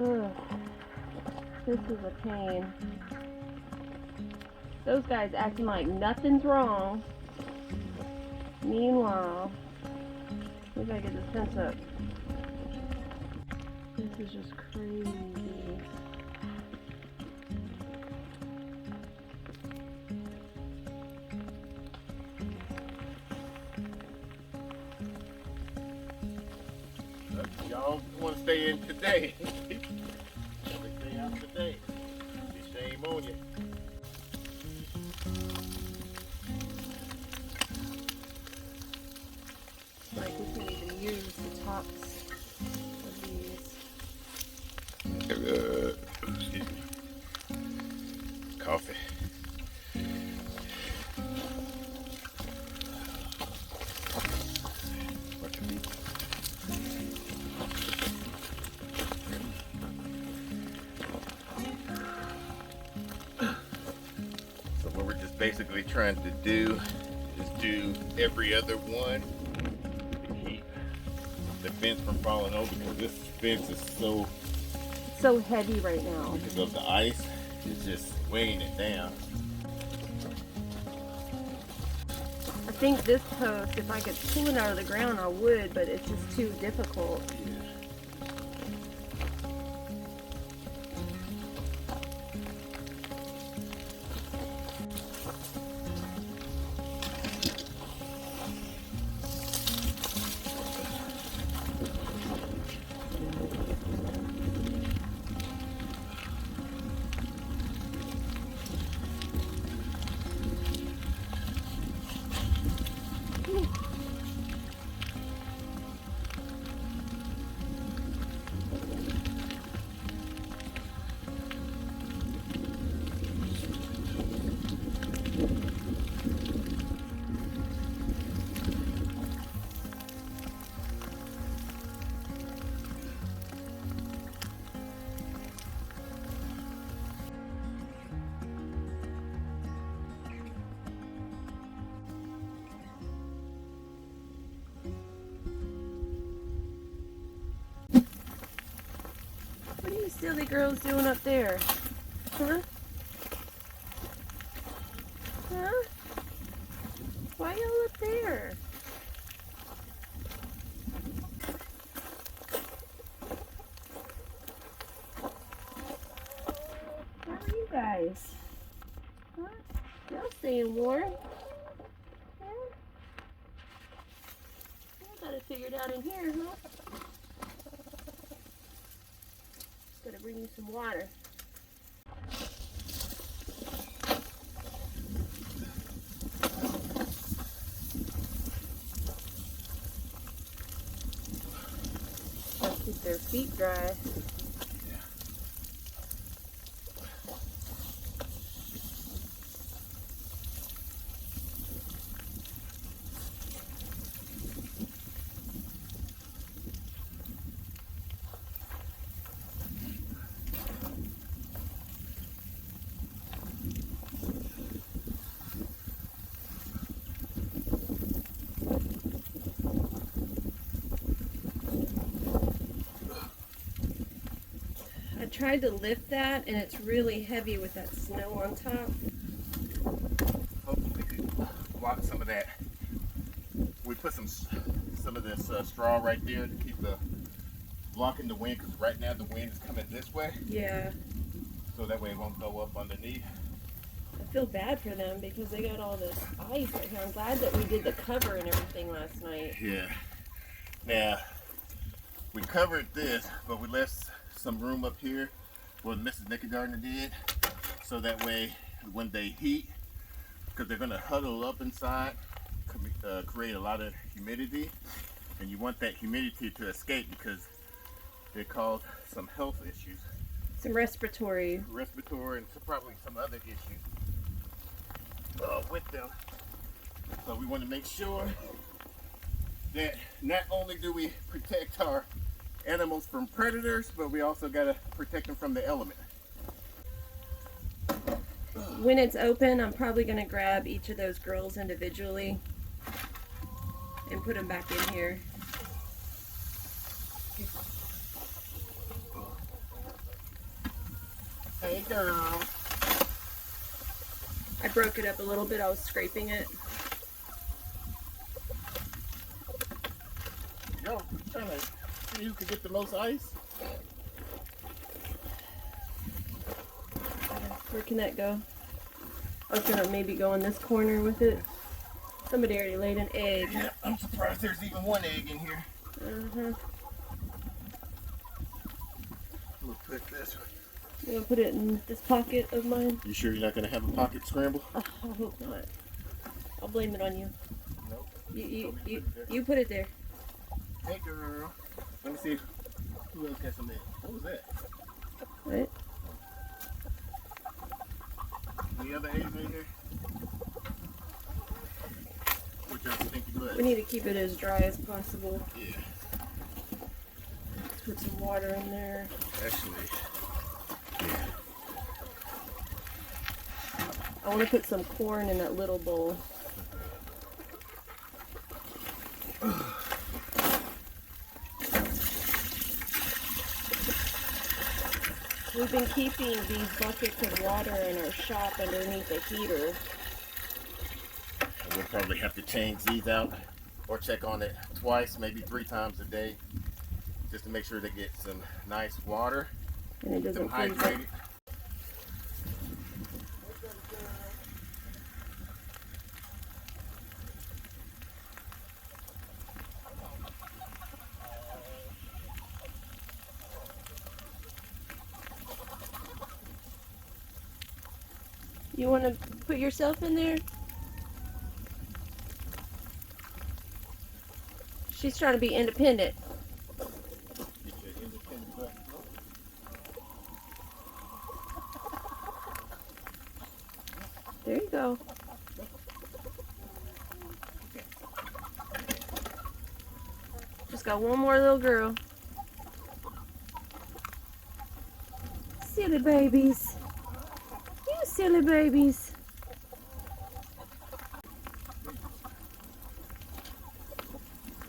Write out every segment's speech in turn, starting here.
Ugh, this is a pain. Those guys acting like nothing's wrong. Meanwhile, see if I get the fence up. This is just crazy. Y'all want to stay in today. Stay out today. Shame on you. Like we can even use the tops of these. Excuse me. Coffee. So what we're just basically trying to do is do every other one to keep the fence from falling over, because this fence is so heavy right now because of the ice. It's just weighing it down. I think this post, if I could pull it out of the ground, I would, but it's just too difficult. What are you silly girls doing up there? Huh? Huh? Why y'all up there? How are you guys? Huh? Y'all staying warm? Huh? I got it figured out in here, huh? Gotta bring you some water. Gotta keep their feet dry. I tried to lift that and it's really heavy with that snow on top. Hopefully we could block some of that. We put some of this straw right there to keep the blocking the wind, because right now the wind is coming this way. Yeah. So that way it won't go up underneath. I feel bad for them because they got all this ice right here. I'm glad that we did the cover and everything last night. Yeah. Now, we covered this, but we left some room up here where Mrs. Nikki Gardner did, so that way when they heat, because they're going to huddle up inside, create a lot of humidity, and you want that humidity to escape because they cause some health issues. Some respiratory. And probably some other issues with them. So we want to make sure that not only do we protect our animals from predators, but we also got to protect them from the element. When it's open, I'm probably going to grab each of those girls individually and put them back in here. Hey girl. I broke it up a little bit. I was scraping it. Yo, trying to see who can get the most ice. Where can that go? I was gonna maybe go in this corner with it. Somebody already laid an egg. Yeah, I'm surprised there's even one egg in here. Uh-huh. I'm gonna put this. You gonna put it in this pocket of mine? You sure you're not gonna have a pocket scramble? Oh, I hope not. I'll blame it on you. Nope. You put it there. Hey girl. Let me see who else got some eggs. What was that? Right? Any other eggs in here? What y'all think you put? We need to keep it as dry as possible. Yeah. Let's put some water in there. Actually, yeah. I want to put some corn in that little bowl. We've been keeping these buckets of water in our shop underneath the heater. We'll probably have to change these out or check on it twice, maybe 3 times a day, just to make sure they get some nice water. And it doesn't freeze up. Hydrated. You want to put yourself in there? She's trying to be independent. Get your independent butt. There you go. Just got one more little girl. Silly babies. You silly babies.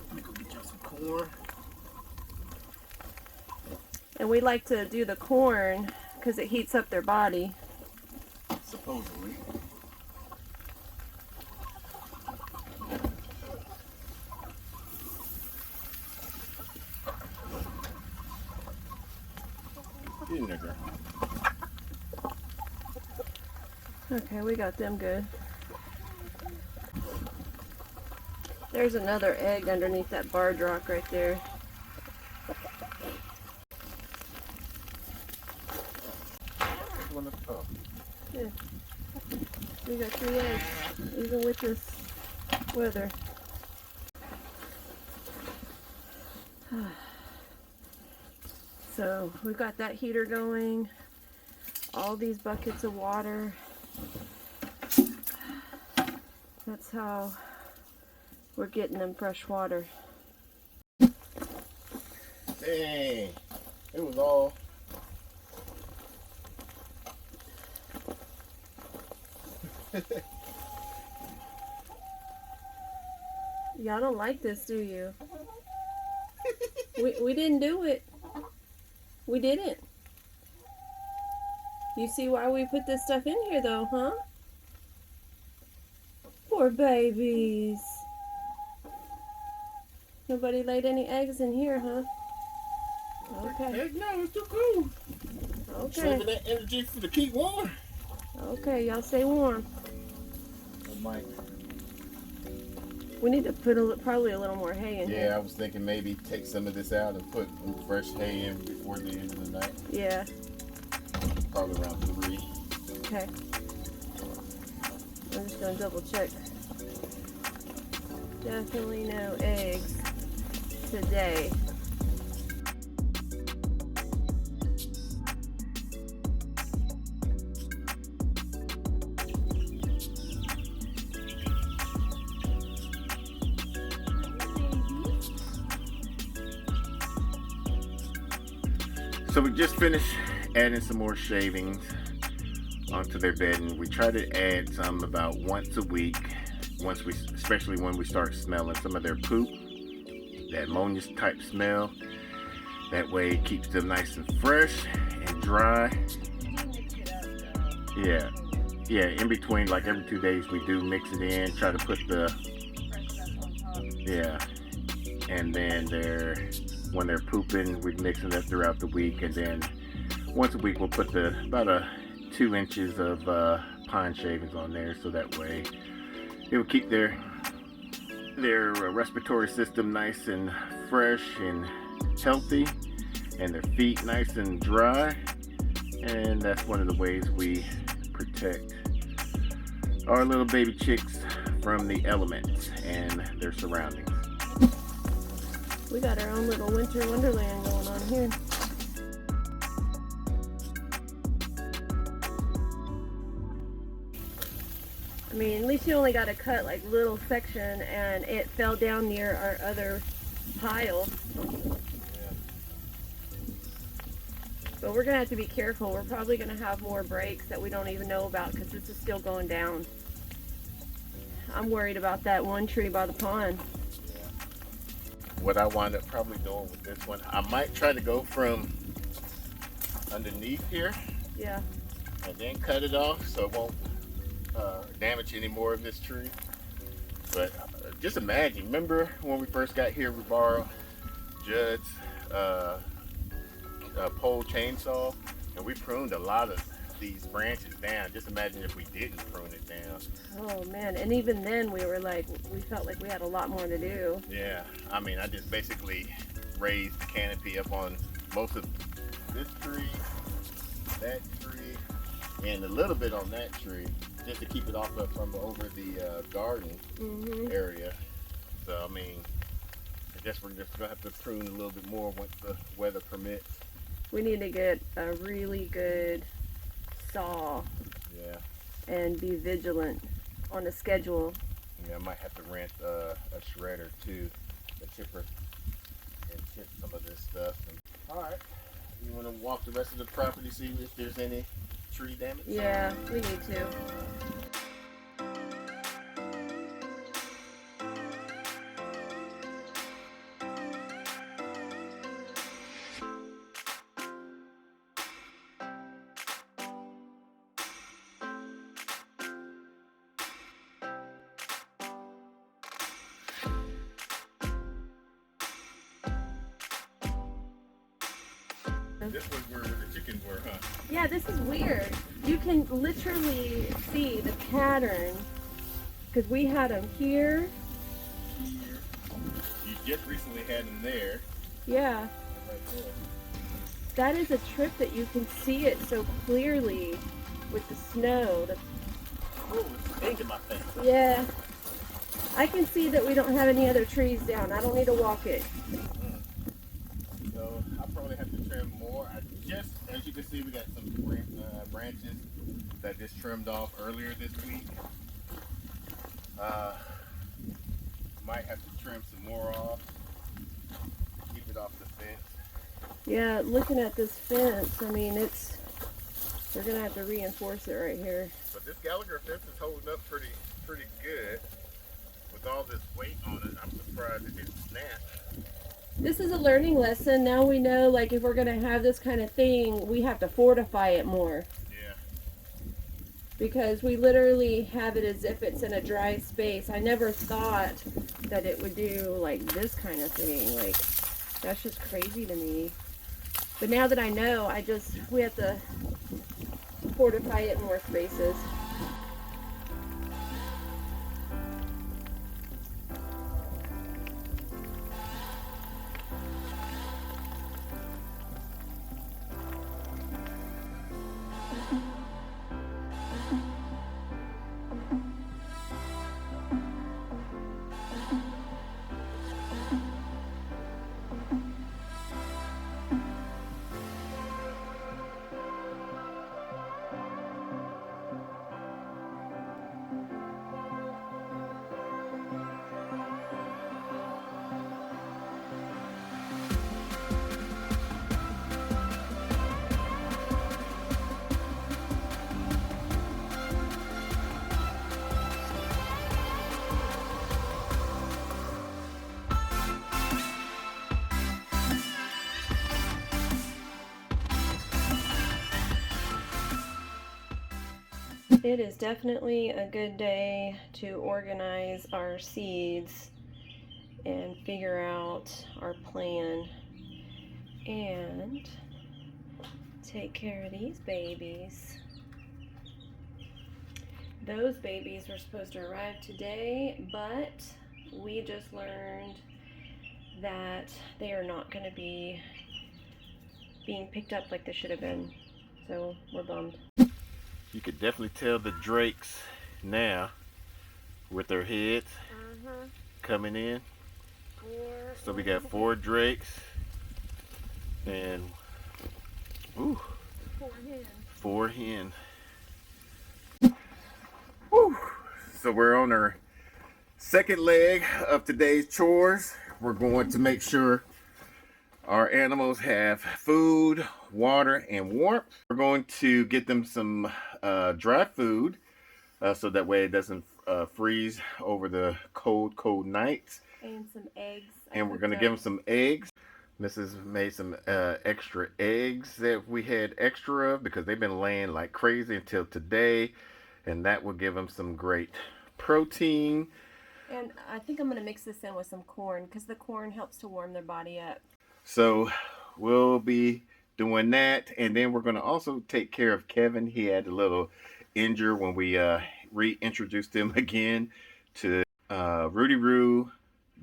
Let me go get you some corn. And we like to do the corn because it heats up their body. Supposedly. Get in there, girl. Okay, we got them good. There's another egg underneath that barge rock right there. Oh. Yeah. We got 3 eggs, even with this weather. So we've got that heater going, all these buckets of water. That's how we're getting them fresh water. Dang. It was all. Y'all don't like this, do you? We didn't do it. We didn't. You see why we put this stuff in here though, huh? Poor babies. Nobody laid any eggs in here, huh? Okay. Heck no, it's too cool. Okay. Saving that energy for the keep warm. Okay, y'all stay warm. Oh, Mike. We need to put probably a little more hay in here. Yeah, I was thinking maybe take some of this out and put some fresh hay in before the end of the night. Yeah. Probably around 3. Okay. I'm just gonna double check. Definitely no eggs today. So we just finished adding some more shavings onto their bedding. We try to add some about once a week, especially when we start smelling some of their poop, that ammonia type smell. That way it keeps them nice and fresh and dry. Yeah, yeah. In between, like every 2 days, we do mix it in. Try to put the fresh stuff on top. yeah, and then when they're pooping, we mixing it throughout the week, and then once a week we'll put the about a 2 inches of pine shavings on there, so that way it will keep their respiratory system nice and fresh and healthy, and their feet nice and dry. And that's one of the ways we protect our little baby chicks from the elements and their surroundings. We got our own little winter wonderland going on here. I mean, at least you only got to cut like little section, and it fell down near our other pile. But we're gonna have to be careful. We're probably gonna have more breaks that we don't even know about because this is still going down. I'm worried about that one tree by the pond. What I wind up probably doing with this one, I might try to go from underneath here Yeah. and then cut it off so it won't damage any more of this tree. But just imagine, remember when we first got here, we borrowed Judd's pole chainsaw, and we pruned a lot of these branches down. Just imagine if we didn't prune it down. Oh man, and even then we felt like we had a lot more to do. Yeah, I mean, I just basically raised the canopy up on most of this tree, that tree, and a little bit on that tree, just to keep it off from over the garden area. So I mean, I guess we're just gonna have to prune a little bit more once the weather permits. We need to get a really good saw. Yeah. And be vigilant on a schedule. Yeah, I might have to rent a shredder too, a chipper, and chip some of this stuff. All right, you want to walk the rest of the property, see if there's any tree damage? Yeah, we need to. This was where the chickens were, huh? Yeah, this is weird. You can literally see the pattern because we had them here. You just recently had them there. Yeah. Right there. That is a trip that you can see it so clearly with the snow. Oh, it's stinging my face. Yeah. I can see that we don't have any other trees down. I don't need to walk it. So I'll probably have to trim more. As you can see, we got some branches that just trimmed off earlier this week. Might have to trim some more off. Keep it off the fence. Yeah, looking at this fence, I mean, we're gonna have to reinforce it right here. But this Gallagher fence is holding up pretty good. With all this weight on it, I'm surprised it didn't snap. This is a learning lesson. Now we know, like, if we're gonna have this kind of thing, we have to fortify it more. Yeah. Because we literally have it as if it's in a dry space. I never thought that it would do like this kind of thing. Like, that's just crazy to me. But now that I know, we have to fortify it in more spaces. It is definitely a good day to organize our seeds and figure out our plan and take care of these babies. Those babies were supposed to arrive today, but we just learned that they are not going to be being picked up like they should have been. So we're bummed. You could definitely tell the drakes now with their heads coming in. So we got 4 drakes and ooh, 4 hens. Woo. So we're on our second leg of today's chores. We're going to make sure our animals have food, water, and warmth. We're going to get them some dry food so that way it doesn't freeze over the cold nights. And some eggs. And we're going to give them some eggs. Mrs. made some extra eggs that we had extra of because they've been laying like crazy until today. And that will give them some great protein. And I think I'm going to mix this in with some corn because the corn helps to warm their body up. So we'll be doing that. And then we're going to also take care of Kevin. He had a little injury when we reintroduced him again to Rudy Roo,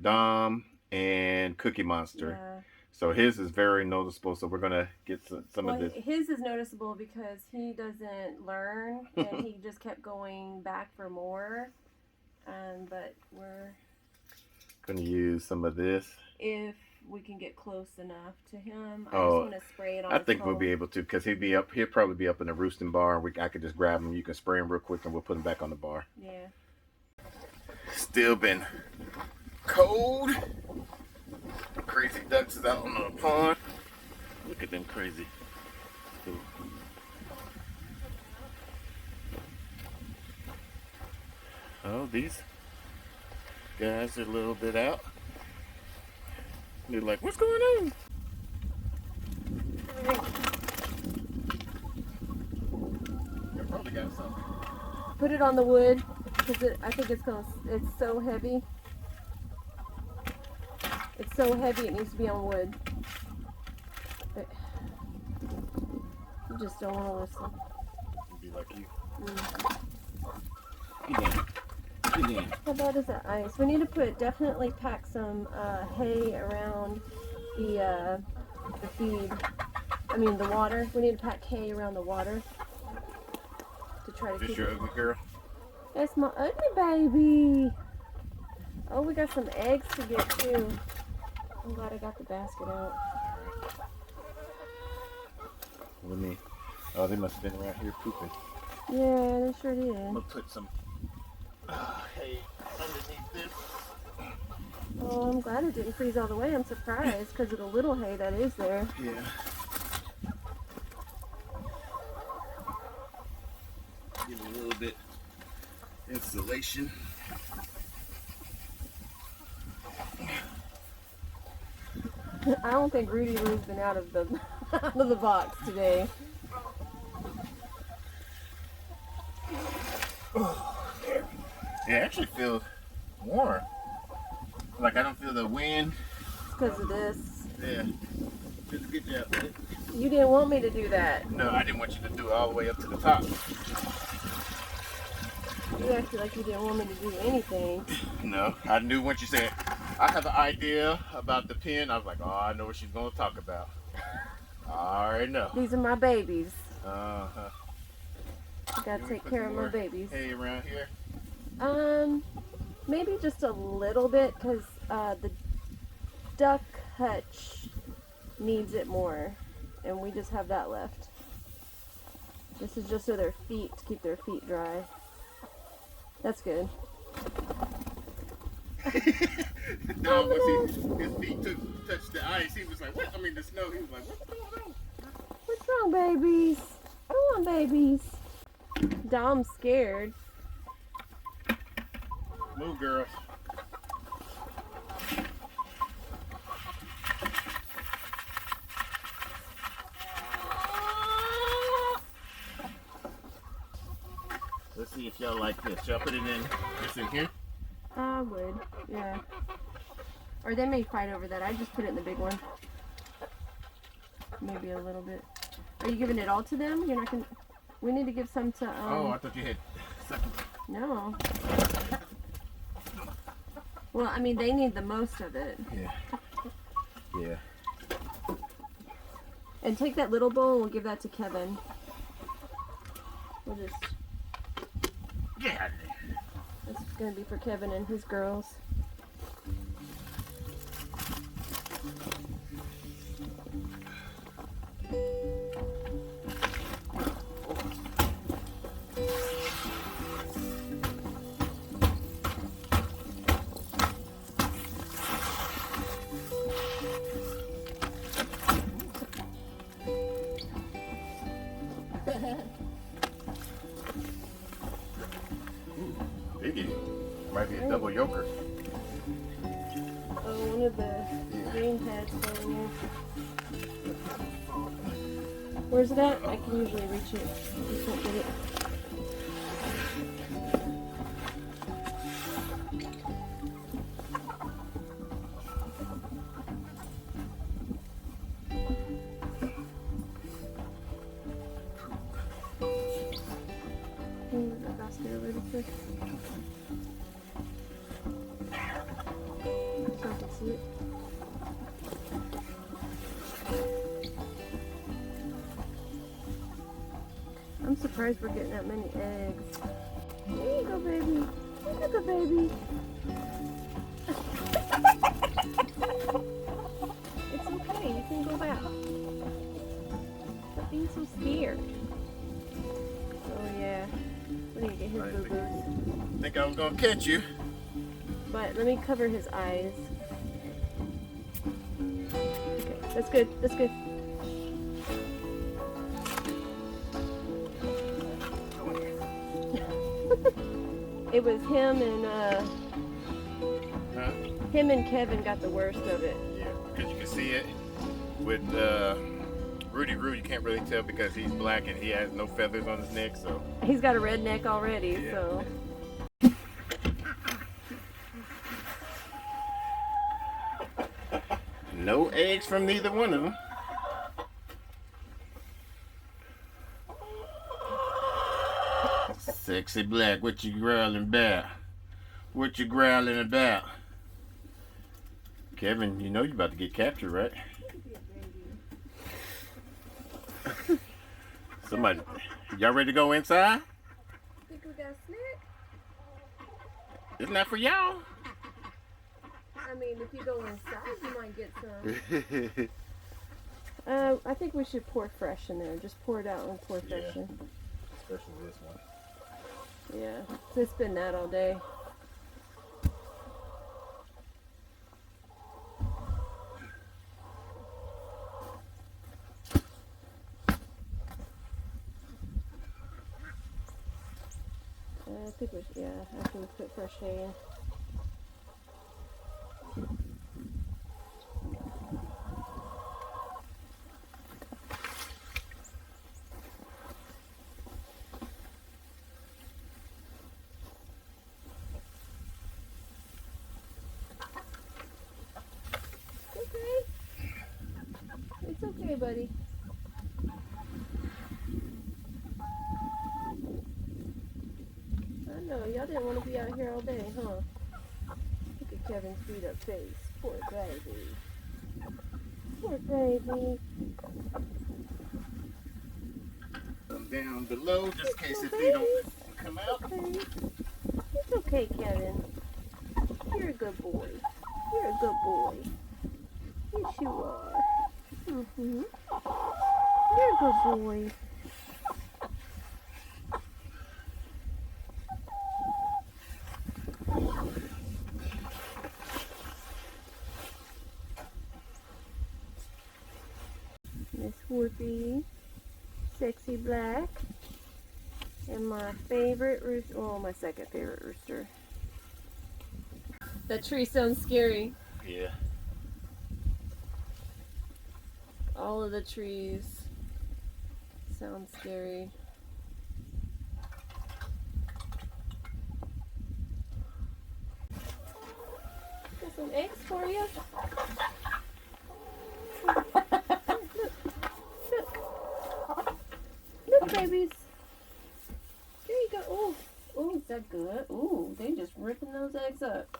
Dom, and Cookie Monster. Yeah. So his is very noticeable. So we're going to get some of this. His is noticeable because he doesn't learn and he just kept going back for more. But we're going to use some of this. If we can get close enough to him. I just want to spray it on I his think home. we'll be able to because he'll probably be up in the roosting bar. I could just grab him. You can spray him real quick and we'll put him back on the bar. Yeah. Still been cold. Crazy ducks is out on the pond. Look at them crazy. Ooh. Oh, these guys are a little bit out. They're like, what's going on? You probably got something. Put it on the wood because I think it's so heavy. It's so heavy it needs to be on wood. But you just don't want to listen. Be like you. Mm. How bad is that ice? We need to definitely pack some hay around the feed. I mean the water. We need to pack hay around the water to try to Is this keep your it. ugly girl? That's my ugly baby. Oh, we got some eggs to get too. I'm glad I got the basket out. Let me. Oh, they must have been around here pooping. Yeah, they sure did. I'm gonna put some hay underneath this. Oh, I'm glad it didn't freeze all the way. I'm surprised because of the little hay that is there. Yeah. Give it a little bit insulation. I don't think Rudy Roo's been out of the out of the box today. It actually feels warm. Like I don't feel the wind. It's because of this. Yeah. Just good job, man. You didn't want me to do that. No, I didn't want you to do it all the way up to the top. You acted like you didn't want me to do anything. No, I knew once you said, I have an idea about the pen. I was like, oh, I know what she's going to talk about. I already know. These are my babies. Uh-huh. I gotta take care of my babies. Hay around here? Maybe just a little bit because the duck hutch needs it more. And we just have that left. This is just so their feet, to keep their feet dry. That's good. Dom, once his feet touched the ice, he was like, what? I mean, the snow. He was like, what's going on? What's wrong, babies? Come on, babies. Dom's scared. Move, girls. Let's see if y'all like this. Y'all put it in this in here? I would, yeah. Or they may fight over that. I just put it in the big one. Maybe a little bit. Are you giving it all to them? You're not gonna. We need to give some to. Oh, I thought you had second. No. Well, I mean, they need the most of it. Yeah. Yeah. And take that little bowl and we'll give that to Kevin. We'll just. Get out of there. This is gonna be for Kevin and his girls. Biggie. Might be a double yoker. Oh, one of the green heads fell in there. Where's it at? I can usually reach it. I just won't get it. Move that basket over really quick. So I can see it. I'm surprised we're getting that many eggs. There you go, baby. Look at the baby. It's okay. You can go back. Stop being so scared. Oh yeah. We need to get his boo-boos. Think I was gonna catch you. But let me cover his eyes. Okay, that's good. That's good. It was him and Huh? him and Kevin got the worst of it. Yeah, because you can see it with Rudy Roo. You can't really tell because he's black and he has no feathers on his neck. So He's got a red neck already, Yeah. so. no eggs from neither one of them. Sexy black, what you growling about? What you growling about? Kevin, you know you about to get captured, right? Somebody, y'all ready to go inside? Think we got a snack? It's not for y'all. I mean, if you go inside, you might get some. I think we should pour fresh in there. Just pour it out and pour fresh Yeah. in. Especially this one. Yeah, it's been that all day. I think we should, yeah, after we put fresh hay in. It's okay, buddy. I know, y'all didn't want to be out here all day, huh? Look at Kevin's beat up face. Poor baby. Poor baby. Come down below just in case Oh, if they don't come out. Okay. It's okay, Kevin. You're a good boy. You're a good boy. Yes, you are. Mm-hmm. You're a good boy. Miss Whoopi, Sexy Black, and my favorite rooster, well, my second favorite rooster. That tree sounds scary. Yeah. All of the trees sound scary. eggs for you. Look, babies. There you go. Oh, oh, is that good? Oh, they just ripping those eggs up.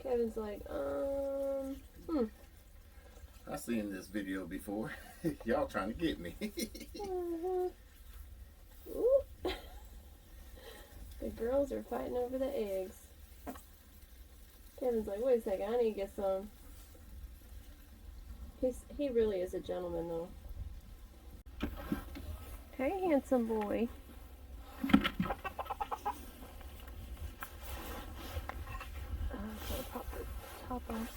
Kevin's like, I've seen this video before. Y'all trying to get me. Ooh. The girls are fighting over the eggs. Kevin's like, wait a second, I need to get some. He really is a gentleman, though. Hey, handsome boy. Okay, pop the top off.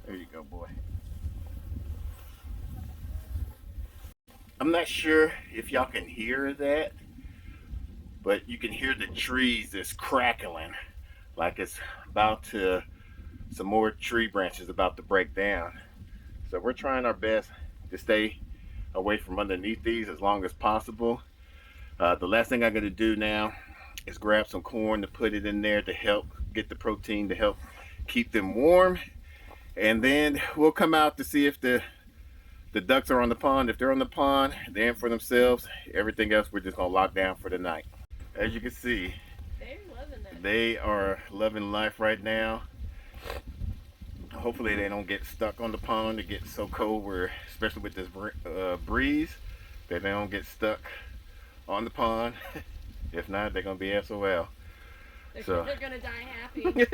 There you go, boy. I'm not sure if y'all can hear that, but you can hear the trees that's crackling like it's about to, some more tree branches about to break down. So we're trying our best to stay away from underneath these as long as possible. The last thing I'm going to do now is grab some corn to put it in there to help get the protein to help keep them warm. And then we'll come out to see if the ducks are on the pond. If they're on the pond, they're in for themselves. Everything else we're just going to lock down for the night. As you can see, They're loving that. they are loving life right now. Hopefully they don't get stuck on the pond. It gets so cold where, especially with this breeze, that they don't get stuck on the pond. If not, they're going to be SOL. They're So gonna die happy.